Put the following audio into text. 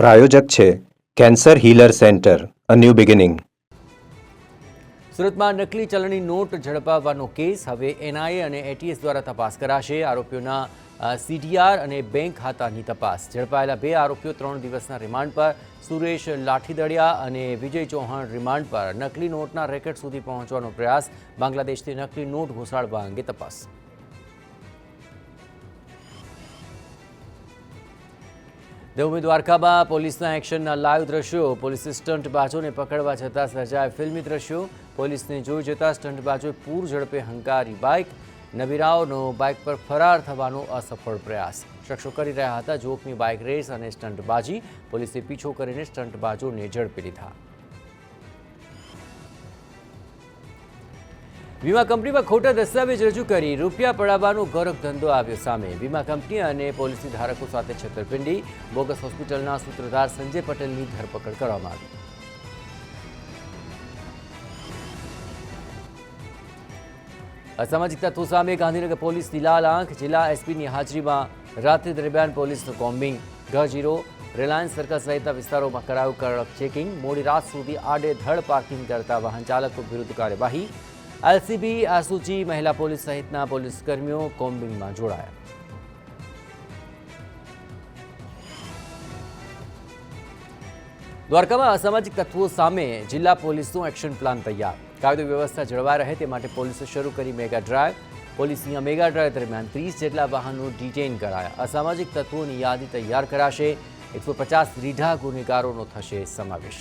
પ્રાયોજક છે cancer healer centre, a new beginning. સુરતમાં નકલી ચલણી નોટ ઝડપાવવાનો કેસ હવે એનઆઈએ અને એટીએસ દ્વારા તપાસ કરાશે. આરોપીઓના સીડીઆર અને બેંક ખાતાની તપાસ. ઝડપાયેલા 2 આરોપીઓ 3 દિવસના રિમાન્ડ પર. સુરેશ લાઠીદડિયા અને વિજય ચૌહાણ રિમાન્ડ પર. નકલી નોટના રેકેટ સુધી પહોંચવાનો પ્રયાસ. બાંગ્લાદેશથી નકલી નોટ ઘુસાડવા અંગે તપાસ. દેવભૂમિ દ્વારકામાં પોલીસના એક્શનના લાઈવ દ્રશ્યો. પોલીસે સ્ટંટબાજોને પકડવા જતાં સર્જાયા ફિલ્મી દ્રશ્યો. પોલીસને જોઈ જતા સ્ટંટબાજોએ પૂર ઝડપે હંકારી બાઇક. નબીરાઓનો બાઇક પર ફરાર થવાનો અસફળ પ્રયાસ. શખ્સો કરી રહ્યા હતા જોખમી બાઇક રેસ અને સ્ટંટબાજી. પોલીસે પીછો કરીને સ્ટંટબાજોને ઝડપી લીધા. વીમા કંપનીમાં ખોટા દસ્તાવેજ રજૂ કરી રૂપિયા પડાવવાનો ગોરખ ધંધો આવ્યો સામે. વીમા કંપની અને પોલિસી ધારકો સાથે છેતરપિંડી. બોગસ હોસ્પિટલના સૂત્રધાર સંજય પટેલની ધરપકડ કરવામાં આવી. અસામાજિક તત્વો સામે ગાંધીનગર પોલીસની લાલ આંખ. જિલ્લા એસપીની હાજરીમાં રાત્રિ દરમિયાન પોલીસનું કોમ્બિંગ. ગજીરો, રિલાયન્સ સર્કલ સહિતના વિસ્તારોમાં કરાયું કડક ચેકિંગ. મોડી રાત સુધી આડેધડ પાર્કિંગ કરતા વાહન ચાલકો વિરુદ્ધ કાર્યવાહી. એલસીબી, આસુજી, મહિલા પોલીસ સહિતના પોલીસકર્મીઓ કોમ્બિંગમાં જોડાયા. દ્વારકામાં અસામાજિક તત્વો સામે જિલ્લા પોલીસનો એક્શન પ્લાન તૈયાર. કાયદો વ્યવસ્થા જળવાઈ રહે તે માટે પોલીસે શરૂ કરી મેગા ડ્રાઈવ. પોલીસની આ મેગા ડ્રાઈવ દરમિયાન 30 જેટલા વાહનો ડિટેઇન કરાયા. અસામાજિક તત્વોની યાદી તૈયાર કરાશે. 150 રીઢા ગુનેગારોનો થશે સમાવેશ.